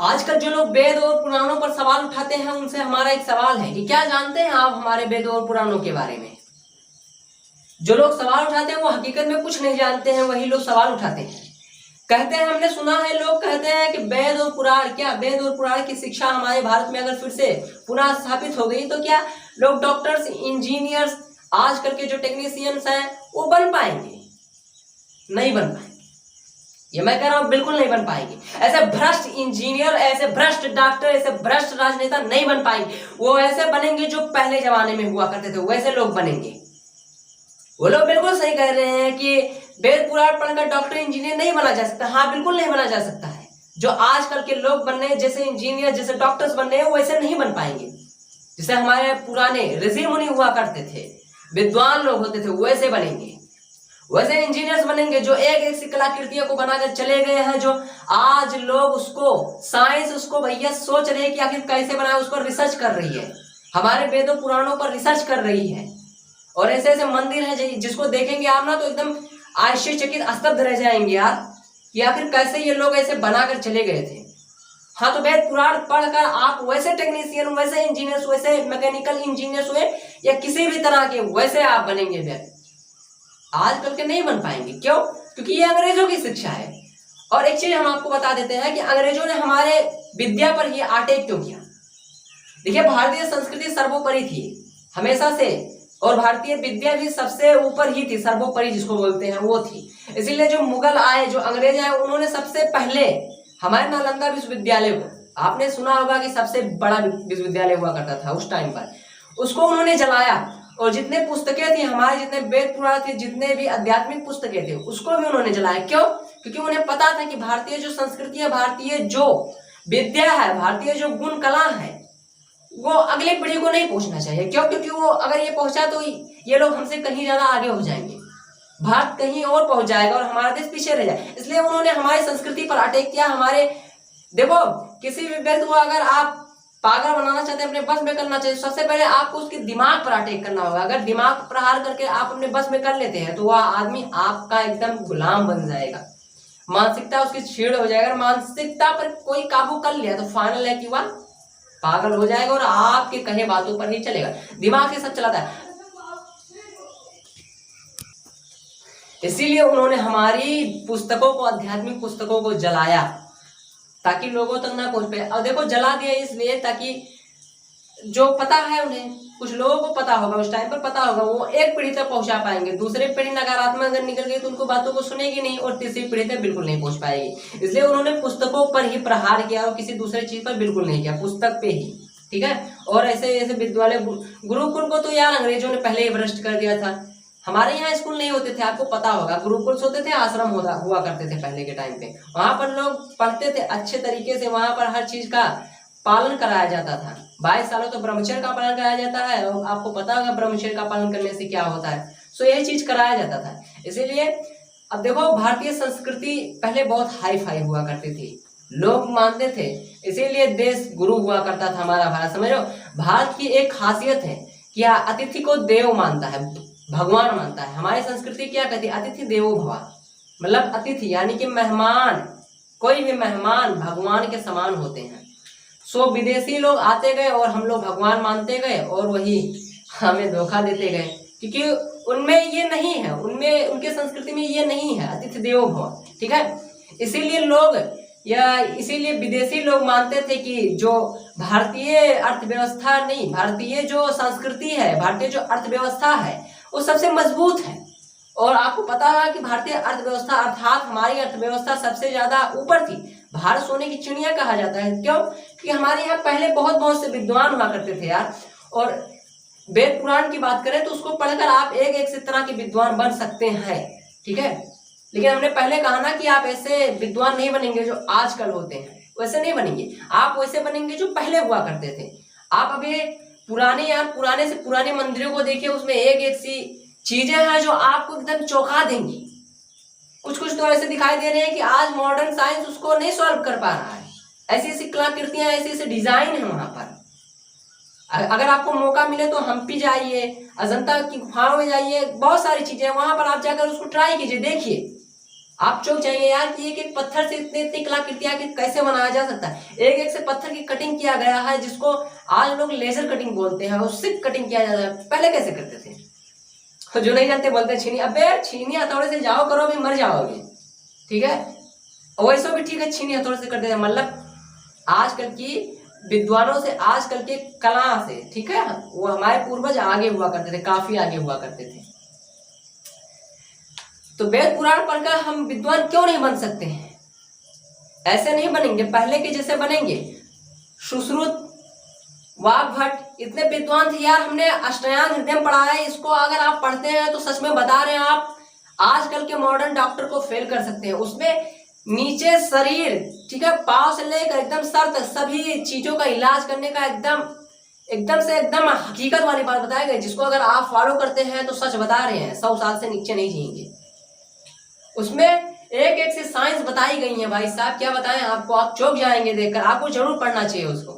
आजकल जो लोग वेद और पुराणों पर सवाल उठाते हैं उनसे हमारा एक सवाल है कि क्या जानते हैं आप हमारे वेद और पुराणों के बारे में। जो लोग सवाल उठाते हैं वो हकीकत में कुछ नहीं जानते हैं, वही लोग सवाल उठाते हैं। कहते हैं, हमने सुना है, लोग कहते हैं कि वेद और पुराण, क्या वेद और पुराण की शिक्षा हमारे भारत में अगर फिर से पुनः स्थापित हो गई तो क्या लोग डॉक्टर्स, इंजीनियर्स, आजकल के जो टेक्नीशियंस हैं वो बन पाएंगे? नहीं बन पाएंगे। ये मैं कह रहा हूं, बिल्कुल नहीं बन पाएंगे। ऐसे भ्रष्ट इंजीनियर, ऐसे भ्रष्ट डॉक्टर, ऐसे भ्रष्ट राजनेता नहीं बन पाएंगे। वो ऐसे बनेंगे जो पहले जमाने में हुआ करते थे, वैसे लोग बनेंगे। वो लोग बिल्कुल सही कह रहे हैं कि वेद पुराण पढ़कर डॉक्टर, इंजीनियर नहीं बना जा सकता। हाँ, बिल्कुल नहीं बना जा सकता है। जो आजकल के लोग बनने हैं, जैसे इंजीनियर, जैसे डॉक्टर्स बनने हैं, वैसे नहीं बन पाएंगे। जैसे हमारे पुराने ऋषि मुनि हुआ करते थे, विद्वान लोग होते थे, वैसे बनेंगे। वैसे इंजीनियर्स बनेंगे जो एक एक सी कलाकृतियों को बनाकर चले गए हैं, जो आज लोग उसको साइंस उसको भैया सोच रहे हैं कि आखिर कैसे बनाए, उस पर रिसर्च कर रही है। हमारे वेदों पुराणों पर रिसर्च कर रही है। और ऐसे ऐसे मंदिर है जिसको देखेंगे आप ना तो एकदम आश्चर्यचकित, स्तब्ध रह जाएंगे यार कि आखिर कैसे ये लोग ऐसे बनाकर चले गए थे। हाँ, तो वेद पुराण पढ़कर आप वैसे टेक्नीशियन, वैसे इंजीनियर्स, वैसे मैकेनिकल इंजीनियर्स हुए या किसी भी तरह के, वैसे आप बनेंगे वेद। आजकल के नहीं बन पाएंगे। क्यों? क्योंकि ये अंग्रेजों की शिक्षा है। और एक चीज हम आपको बता देते हैं कि अंग्रेजों ने हमारे विद्या पर ये अटैक क्यों किया। देखिए, भारतीय संस्कृति सर्वोपरि थी हमेशा से, और भारतीय विद्या भी सबसे ऊपर ही थी, सर्वोपरि जिसको बोलते हैं वो थी। इसीलिए जो मुगल आए, जो अंग्रेज आए, उन्होंने सबसे पहले हमारे नालंदा विश्वविद्यालय को, आपने सुना होगा कि सबसे बड़ा विश्वविद्यालय हुआ करता था उस टाइम पर, उसको उन्होंने जलाया। और जितने पुस्तकें थी हमारे, जितने वेद पुराण थे, जितने भी आध्यात्मिक पुस्तकें थे, उसको भी उन्होंने जलाया। क्यों? क्योंकि उन्हें पता था कि भारतीय जो संस्कृति है, भारतीय जो विद्या है, भारतीय जो गुण कला है, वो अगली पीढ़ी को नहीं पहुंचना चाहिए। क्यों? क्योंकि वो अगर ये पहुंचा तो ये लोग हमसे कहीं ज्यादा आगे हो जाएंगे, भारत कहीं और पहुंच जाएगा और हमारा देश पीछे रह जाए। इसलिए उन्होंने हमारी संस्कृति पर अटैक किया। हमारे देखो, किसी भी व्यक्ति को अगर आप पागल बनाना चाहते हैं, अपने बस में करना चाहिए, सबसे पहले आपको उसके दिमाग पर अटैक करना होगा। अगर दिमाग पर प्रहार करके आप अपने बस में कर लेते हैं तो वह आदमी आपका एकदम गुलाम बन जाएगा, मानसिकता उसकी छीड़ हो जाएगा। मानसिकता पर कोई काबू कर लिया तो फाइनल है कि वह पागल हो जाएगा और आपके कहे बातों पर नहीं चलेगा, दिमाग से सब चलाता है। इसीलिए उन्होंने हमारी पुस्तकों को, आध्यात्मिक पुस्तकों को जलाया ताकि लोगों तक ना पहुंच पाए। और देखो, जला दिया इसलिए ताकि जो पता है उन्हें, कुछ लोगों को पता होगा, उस टाइम पर पता होगा, वो एक पीढ़ी तक पहुंचा पाएंगे। दूसरे पीढ़ी नकारात्मक अगर निकल गई तो उनको बातों को सुनेगी नहीं, और तीसरी पीढ़ी तक बिल्कुल नहीं पहुंच पाएगी। इसलिए उन्होंने पुस्तकों पर ही प्रहार किया और किसी दूसरे चीज पर बिल्कुल नहीं किया, पुस्तक पे ही। ठीक है। और ऐसे ऐसे विद्यालय, गुरुकुल को तो यार अंग्रेजों ने पहले ही भ्रष्ट कर दिया था। हमारे यहाँ स्कूल नहीं होते थे, आपको पता होगा, गुरुकुल होते थे, आश्रम हुआ करते थे पहले के टाइम पे। वहां पर लोग पढ़ते थे अच्छे तरीके से, वहां पर हर चीज का पालन कराया जाता था। 22 सालों तो ब्रह्मचर्य का पालन कराया जाता है, और आपको पता होगा ब्रह्मचर्य का पालन करने से क्या होता है। सो यही चीज कराया जाता था। इसीलिए अब देखो, भारतीय संस्कृति पहले बहुत हाई फाई हुआ करती थी, लोग मानते थे, इसीलिए देश गुरु हुआ करता था हमारा भारत। समझ लो, भारत की एक खासियत है कि अतिथि को देव मानता है, भगवान मानता है। हमारी संस्कृति क्या कहती है? अतिथि देवो भव, मतलब अतिथि यानी कि मेहमान, कोई भी मेहमान भगवान के समान होते हैं। सो विदेशी लोग आते गए और हम लोग भगवान मानते गए और वही हमें धोखा देते गए, क्योंकि उनमें ये नहीं है, उनमें, उनके संस्कृति में ये नहीं है अतिथि देवो भव। ठीक है। इसीलिए लोग, या इसीलिए विदेशी लोग मानते थे कि जो भारतीय अर्थव्यवस्था नहीं, भारतीय जो संस्कृति है, भारतीय जो अर्थव्यवस्था है, वो सबसे मजबूत है। और आपको पता है कि भारतीय अर्थव्यवस्था अर्थात हमारी अर्थव्यवस्था सबसे ज्यादा ऊपर थी। भारत सोने की चिड़िया कहा जाता है। क्यों? क्योंकि हमारे यहाँ पहले बहुत से विद्वान हुआ करते थे यार। और वेद पुराण की बात करें तो उसको पढ़कर आप एक एक से तरह के विद्वान बन सकते हैं। ठीक है। लेकिन हमने पहले कहा ना कि आप ऐसे विद्वान नहीं बनेंगे जो आजकल होते हैं, वैसे नहीं बनेंगे। आप वैसे बनेंगे जो पहले हुआ करते थे। आप अभी पुराने, यार पुराने से पुराने मंदिरों को देखिए, उसमें एक एक सी चीजें हैं जो आपको एकदम चौंका देंगी। कुछ कुछ तो ऐसे दिखाई दे रहे हैं कि आज मॉडर्न साइंस उसको नहीं सॉल्व कर पा रहा है। ऐसी ऐसी कलाकृतियां, ऐसे ऐसे डिजाइन है वहां पर। अगर आपको मौका मिले तो हम्पी जाइए, अजंता की गुफाओं में जाइए, बहुत सारी चीजें हैं वहां पर, आप जाकर उसको ट्राई कीजिए, देखिए आप चौंक जाएंगे यार कि एक एक पत्थर से इतनी इतनी कलाकृतियां कैसे बनाया जा सकता है। एक एक से पत्थर की कटिंग किया गया है, जिसको आज लोग लेजर कटिंग बोलते हैं, उससे कटिंग किया जाता है। पहले कैसे करते थे? जो नहीं जानते बोलते छीनी, अबे छीनी हथौड़े से जाओ करो भी मर जाओगे, ठीक है। और वैसे भी ठीक है, छीनी हथौड़े से करते थे, मतलब आजकल की विद्वानों से, आजकल के कला से, ठीक है। वो हमारे पूर्वज आगे हुआ करते थे, काफी आगे हुआ करते थे। तो वेद पुराण पढ़कर हम विद्वान क्यों नहीं बन सकते हैं? ऐसे नहीं बनेंगे, पहले के जैसे बनेंगे। सुश्रुत, वाग्भट इतने विद्वान थे यार। हमने अष्टांग हृदय पढ़ा है, इसको अगर आप पढ़ते हैं तो सच में बता रहे हैं आप आजकल के मॉडर्न डॉक्टर को फेल कर सकते हैं। उसमें नीचे शरीर, ठीक है, पांव से लेकर एकदम सर तक सभी चीजों का इलाज करने का एकदम हकीकत वाली बात बताई गई, जिसको अगर आप फॉलो करते हैं तो सच बता रहे हैं 100 साल से नीचे नहीं जिएंगे। उसमें एक एक से साइंस बताई गई है भाई साहब, क्या बताएं आपको, आप चौंक जाएंगे देखकर, आपको जरूर पढ़ना चाहिए उसको।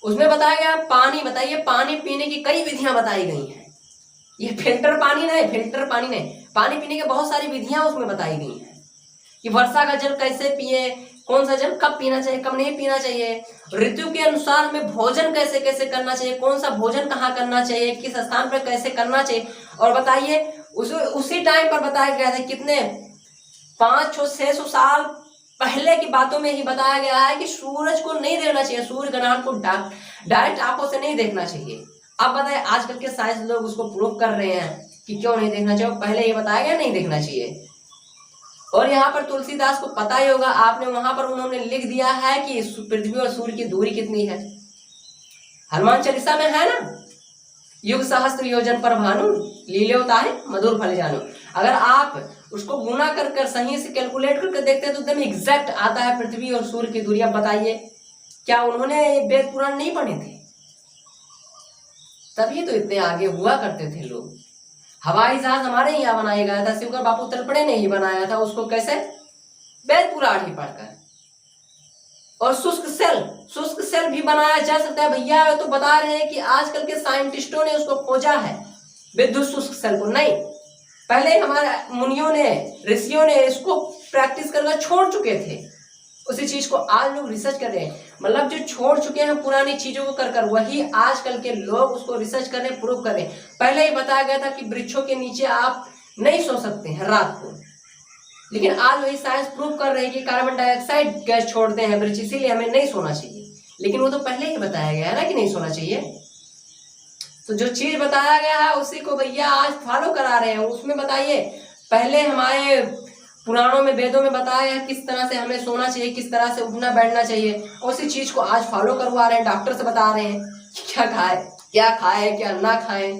उसमें बताया गया पानी, बताइए पानी पीने की कई विधियां बताई गई हैं। ये फिल्टर पानी नहीं, पानी पीने की बहुत सारी विधियां उसमें बताई गई हैं कि वर्षा का जल कैसे पिए, कौन सा जल कब पीना चाहिए, कब नहीं पीना चाहिए, ऋतु के अनुसार हमें भोजन कैसे कैसे करना चाहिए, कौन सा भोजन कहाँ करना चाहिए, किस स्थान पर कैसे करना चाहिए। और बताइए उसी टाइम पर बताया गया था, कितने 500-600 साल पहले की बातों में ही बताया गया है कि सूरज को नहीं देखना चाहिए, सूर्य ग्रहण को डायरेक्ट आंखों से नहीं देखना चाहिए। अब बताए आजकल के साइंस लोग उसको प्रूव कर रहे हैं कि क्यों नहीं देखना चाहिए, पहले ही बताया गया नहीं देखना चाहिए। और यहाँ पर तुलसीदास को पता ही होगा, आपने वहां पर उन्होंने लिख दिया है कि पृथ्वी और सूर्य की दूरी कितनी है। हनुमान चालीसा में है ना, युग सहस्त्र योजन पर भानु लीले होता है मधुर फल जानू। अगर आप उसको गुना कर सही से कैलकुलेट करके देखते हैं तो एकदम एग्जैक्ट आता है पृथ्वी और सूर्य की दूरी। अब बताइए क्या उन्होंने वेद पुराण नहीं पढ़े थे? तभी तो इतने आगे हुआ करते थे लोग। हवाई जहाज हमारे यहाँ बनाया गया था, शिवकर बापू तलपड़े ने ही बनाया था उसको, कैसे? वेद पुराण ही पढ़कर। और शुष्क सेल भी बनाया जा सकता है भैया। तो बता रहे हैं कि आजकल के साइंटिस्टों ने उसको खोजा है, विद्युत शुष्क सेल को नहीं। पहले हमारे मुनियों ने, ऋषियों ने इसको प्रैक्टिस करके छोड़ चुके थे। उसी चीज को आज लोग रिसर्च कर रहे हैं, मतलब जो छोड़ चुके हैं पुरानी चीजों को कर वही आजकल के लोग उसको रिसर्च कर रहे हैं, प्रूव कर रहे हैं। पहले ही बताया गया था कि वृक्षों के नीचे आप नहीं सो सकते हैं रात को, लेकिन आज वही साइंस प्रूव कर रही है कि कार्बन डाइऑक्साइड गैस छोड़ते हैं वृक्ष, इसीलिए हमें नहीं सोना चाहिए। लेकिन वो तो पहले ही बताया गया है ना कि नहीं सोना चाहिए। तो जो चीज बताया गया है उसी को भैया आज फॉलो करा रहे हैं। उसमें बताइए पहले हमारे पुराणों में, वेदों में बताया है किस तरह से हमें सोना चाहिए, किस तरह से उठना बैठना चाहिए, उसी चीज को आज फॉलो करवा रहे हैं। डॉक्टर से बता रहे हैं क्या खाए क्या ना खाए,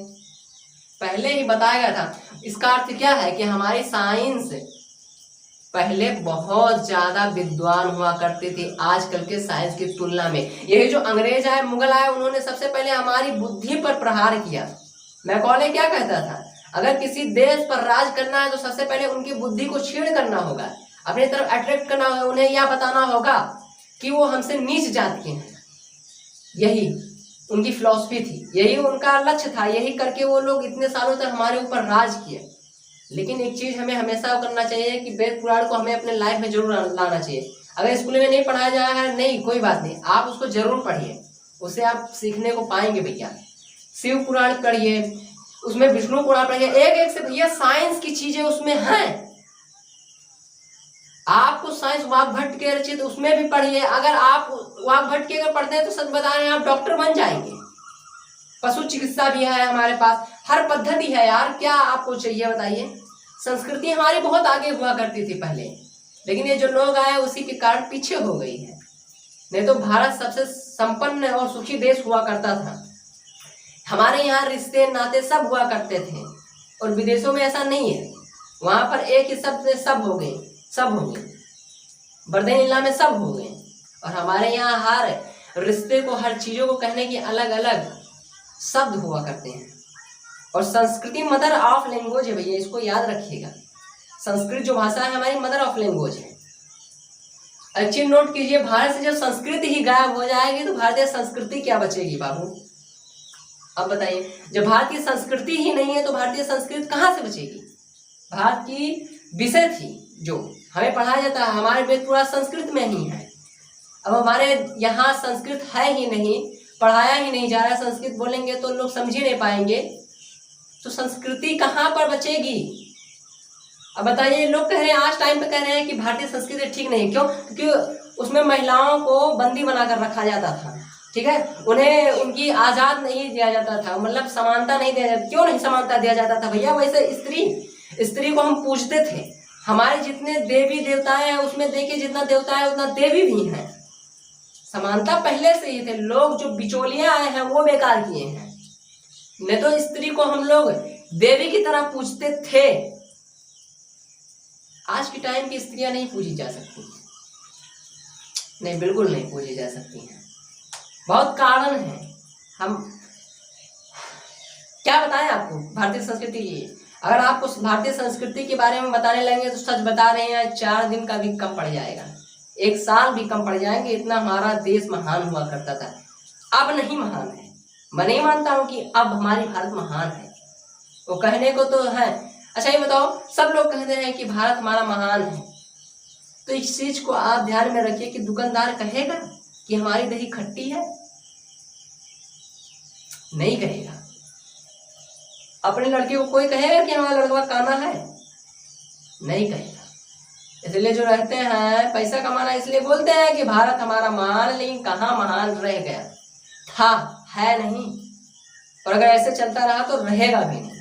पहले ही बताया गया था। इसका अर्थ क्या है कि हमारी साइंस पहले बहुत ज्यादा विद्वान हुआ करते थे आजकल के साइंस की तुलना में। यही जो अंग्रेज आए, मुगल आए, उन्होंने सबसे पहले हमारी बुद्धि पर प्रहार किया। मैकॉले क्या कहता था, अगर किसी देश पर राज करना है तो सबसे पहले उनकी बुद्धि को छीड़ करना होगा, अपनी तरफ अट्रैक्ट करना होगा, उन्हें यह बताना होगा कि वो हमसे नीच जात के हैं। यही उनकी फिलॉसफी थी, यही उनका लक्ष्य था, यही करके वो लोग इतने सालों तक हमारे ऊपर राज किए। लेकिन एक चीज हमें हमेशा करना चाहिए कि वेद पुराण को हमें अपने लाइफ में जरूर लाना चाहिए। अगर स्कूल में नहीं पढ़ाया जा रहा है, नहीं कोई बात नहीं, आप उसको जरूर पढ़िए, उससे आप सीखने को पाएंगे भैया। शिव पुराण पढ़िए, उसमें विष्णु पुराण पढ़िए, एक एक से भैया साइंस की चीजें उसमें हैं। आपको साइंस वाग्भट के रचित उसमें भी पढ़िए। अगर आप वाग्भट के अगर पढ़ते हैं तो सच बता रहे हैं आप डॉक्टर बन जाएंगे। पशु चिकित्सा भी है हमारे पास, हर पद्धति है यार, क्या आपको चाहिए बताइए। संस्कृति हमारी बहुत आगे हुआ करती थी पहले, लेकिन ये जो लोग आए उसी के कारण पीछे हो गई है। नहीं तो भारत सबसे संपन्न और सुखी देश हुआ करता था। हमारे यहाँ रिश्ते नाते सब हुआ करते थे, और विदेशों में ऐसा नहीं है। वहां पर एक ही शब्द में सब हो गए, बर्दे नीला में सब हो गए। और हमारे यहाँ हर रिश्ते को, हर चीजों को कहने की अलग अलग शब्द हुआ करते हैं। और संस्कृति मदर ऑफ लैंग्वेज है भैया, इसको याद रखिएगा। संस्कृत जो भाषा है हमारी मदर ऑफ लैंग्वेज है। अच्छी नोट कीजिए, भारत से जब संस्कृति ही गायब हो जाएगी तो भारतीय संस्कृति क्या बचेगी बाबू। अब बताइए, जब भारतीय संस्कृति ही नहीं है तो भारतीय संस्कृति कहाँ से बचेगी। भारत की विषय थी जो हमें पढ़ाया जाता है, हमारे वेद पूरा संस्कृत में ही है। अब हमारे यहाँ संस्कृत है ही नहीं, पढ़ाया ही नहीं जा रहा है, संस्कृत बोलेंगे तो लोग समझ ही नहीं पाएंगे, तो संस्कृति कहाँ पर बचेगी। अब बताइए, लोग कह रहे हैं, आज टाइम पे कह रहे हैं कि भारतीय संस्कृति ठीक नहीं है। क्यों? क्योंकि उसमें महिलाओं को बंदी बनाकर रखा जाता था, ठीक है, उन्हें उनकी आज़ाद नहीं दिया जाता था, मतलब समानता नहीं दिया जाता। क्यों नहीं समानता दिया जाता था भैया? वैसे स्त्री को हम पूजते थे। हमारे जितने देवी देवता हैं उसमें देखिए, जितना देवता है उतना देवी भी हैं। समानता पहले से ही थे, लोग जो बिचौलिए आए हैं वो बेकार किए हैं। नहीं तो स्त्री को हम लोग देवी की तरह पूजते थे। आज के टाइम की स्त्रियां नहीं पूजी जा सकती, नहीं, बिल्कुल नहीं पूजी जा सकती हैं। बहुत कारण है, हम क्या बताएं आपको भारतीय संस्कृति की। अगर आपको भारतीय संस्कृति के बारे में बताने लगेंगे तो सच बता रहे हैं, 4 दिन का भी कम पड़ जाएगा, 1 साल भी कम पड़ जाएंगे। इतना हमारा देश महान हुआ करता था, अब नहीं महान है। मैं नहीं मानता हूं कि अब हमारी भारत महान है, वो कहने को तो है। अच्छा ये बताओ, सब लोग कहते हैं कि भारत हमारा महान है, तो इस चीज को आप ध्यान में रखिए कि दुकानदार कहेगा कि हमारी दही खट्टी है? नहीं कहेगा। अपने लड़के को कोई कहेगा कि हमारा लड़का काना है? नहीं कहेगा। इसलिए जो रहते हैं पैसा कमाना, इसलिए बोलते हैं कि भारत हमारा महान, लेकिन कहाँ महान रह गया था, है नहीं। और अगर ऐसे चलता रहा तो रहेगा भी नहीं।